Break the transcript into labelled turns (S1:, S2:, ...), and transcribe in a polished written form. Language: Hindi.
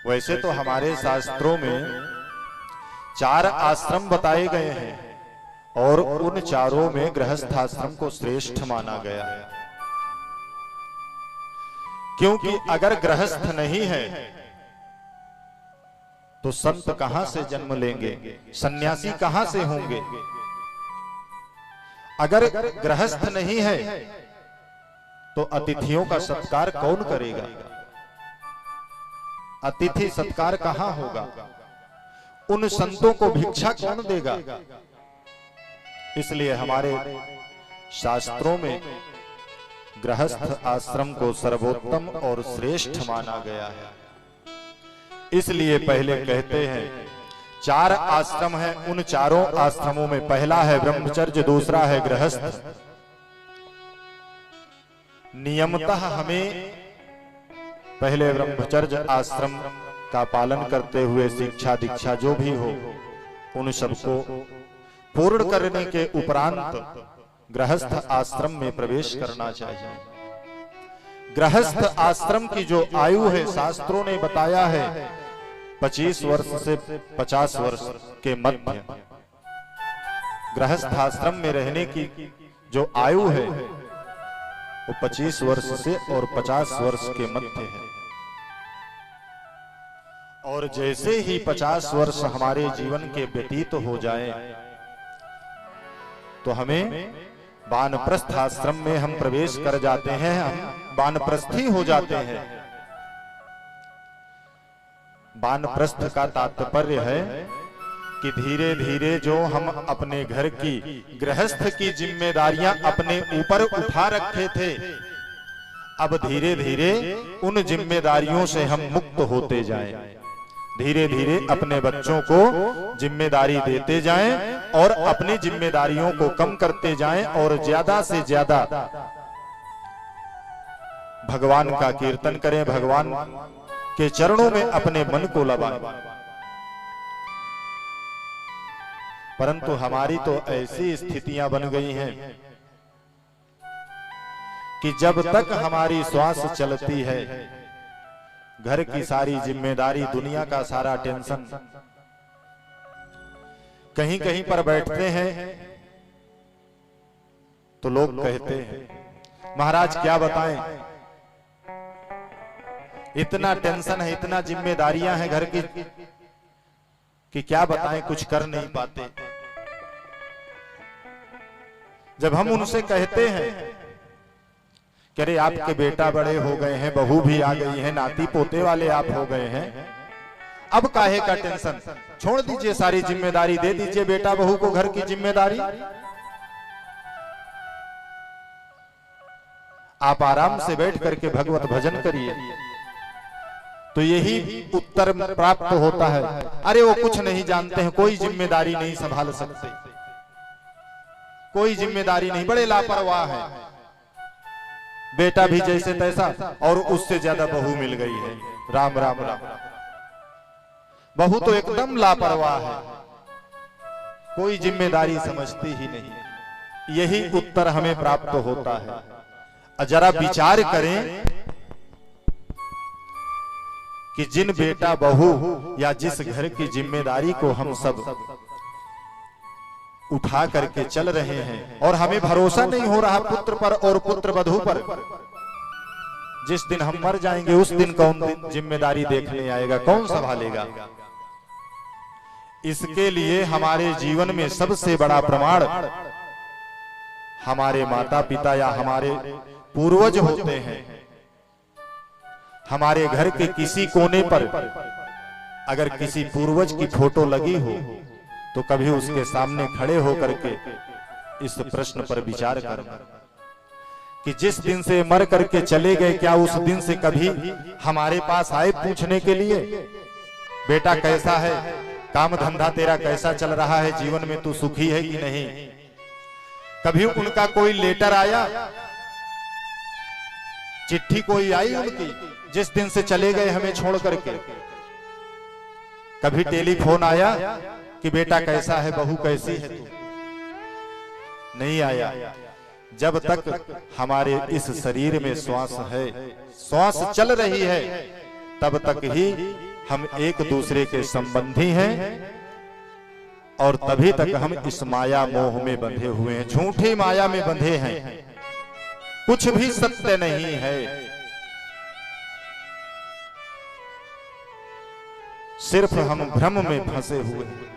S1: वैसे तो हमारे शास्त्रों में 4 आश्रम बताए गए हैं और उन चारों में गृहस्थ आश्रम को श्रेष्ठ माना गया है। क्योंकि अगर गृहस्थ नहीं है तो संत कहां से जन्म लेंगे, सन्यासी कहां से होंगे। अगर गृहस्थ नहीं है तो अतिथियों का सत्कार कौन करेगा, अतिथि सत्कार कहां होगा, उन संतों को भिक्षा कौन देगा। इसलिए हमारे शास्त्रों में गृहस्थ आश्रम को सर्वोत्तम और श्रेष्ठ माना गया है। इसलिए पहले कहते हैं 4 आश्रम हैं, उन चारों आश्रमों में पहला है ब्रह्मचर्य, दूसरा है गृहस्थ। नियमतः हमें पहले ब्रह्मचर्य आश्रम का पालन करते हुए शिक्षा दीक्षा जो भी हो उन सबको पूर्ण करने के उपरांत गृहस्थ आश्रम में प्रवेश करना चाहिए। गृहस्थ आश्रम की जो आयु है शास्त्रों ने बताया है 25 वर्ष से 50 वर्ष के मध्य। गृहस्थ आश्रम में रहने की जो आयु है वो 25 वर्ष से और 50 वर्ष के मध्य है। और जैसे ही 50 वर्ष हमारे जीवन के व्यतीत हो जाए तो हमें वानप्रस्थ आश्रम में हम प्रवेश कर जाते हैं, हम वानप्रस्थी हो जाते हैं। वानप्रस्थ का तात्पर्य है कि धीरे धीरे जो हम अपने घर की गृहस्थ की जिम्मेदारियां अपने ऊपर उठा रखे थे, अब धीरे धीरे उन जिम्मेदारियों से हम मुक्त होते जाएं। धीरे धीरे अपने बच्चों को जिम्मेदारी देते जाएं और अपनी जिम्मेदारियों को कम करते जाएं और ज्यादा से ज्यादा भगवान का कीर्तन करें, भगवान के चरणों में अपने मन को लगाएं। परंतु हमारी तो ऐसी स्थितियां बन गई हैं कि जब तक हमारी श्वास चलती है घर की सारी जिम्मेदारी, दुनिया का सारा टेंशन, कहीं कहीं पर बैठते हैं तो लोग कहते हैं महाराज क्या बताएं, इतना टेंशन है, इतना जिम्मेदारियां हैं घर की कि क्या बताएं, कुछ कर नहीं पाते। जब हम उनसे कहते हैं कि अरे आपके बेटा बड़े हो गए हैं, बहू भी आ गई है, नाती पोते वाले आप हो गए हैं, अब काहे का टेंशन, छोड़ दीजिए, सारी जिम्मेदारी दे दीजिए बेटा बहू को, घर की जिम्मेदारी आप आराम से बैठ करके भगवत भजन करिए। तो यही उत्तर प्राप्त होता है, अरे वो कुछ नहीं जानते हैं, कोई जिम्मेदारी नहीं संभाल सकते, कोई जिम्मेदारी नहीं, बड़े लापरवाह है, बेटा भी जैसे तैसा और उससे ज्यादा बहू मिल गई है, राम राम राम। बहू तो एकदम लापरवाह है, कोई जिम्मेदारी समझती ही नहीं। यही उत्तर हमें प्राप्त होता है। जरा विचार करें कि जिन बेटा बहू या जिस घर की जिम्मेदारी को हम सब उठा करके चल रहे हैं और हमें भरोसा नहीं हो रहा पुत्र पर और पुत्र वधू पर, जिस दिन हम मर जाएंगे उस दिन कौन जिम्मेदारी देखने आएगा, कौन संभालेगा। इसके लिए हमारे जीवन में सबसे बड़ा प्रमाण हमारे माता पिता या हमारे पूर्वज होते हैं। हमारे घर के किसी कोने पर अगर किसी पूर्वज की फोटो लगी हो तो कभी उसके सामने खड़े होकर के इस प्रश्न पर विचार करना कि जिस दिन से मर करके चले गए, क्या उस दिन से कभी हमारे पास आए पूछने के लिए बेटा कैसा है, काम धंधा तेरा कैसा चल रहा है, जीवन में तू सुखी है कि नहीं। कभी उनका कोई लेटर आया, चिट्ठी कोई आई उनकी जिस दिन से चले गए हमें छोड़ करके। कभी टेलीफोन आया कि बेटा कैसा है, बहू कैसी है तू, नहीं आया। जब तक हमारे इस शरीर में श्वास है, श्वास चल रही है, तब तक ही हम एक दूसरे के संबंधी हैं और तभी तक हम इस माया मोह में बंधे हुए हैं, झूठी माया में बंधे हैं, कुछ भी सत्य नहीं है, सिर्फ हम भ्रम में फंसे हुए हैं।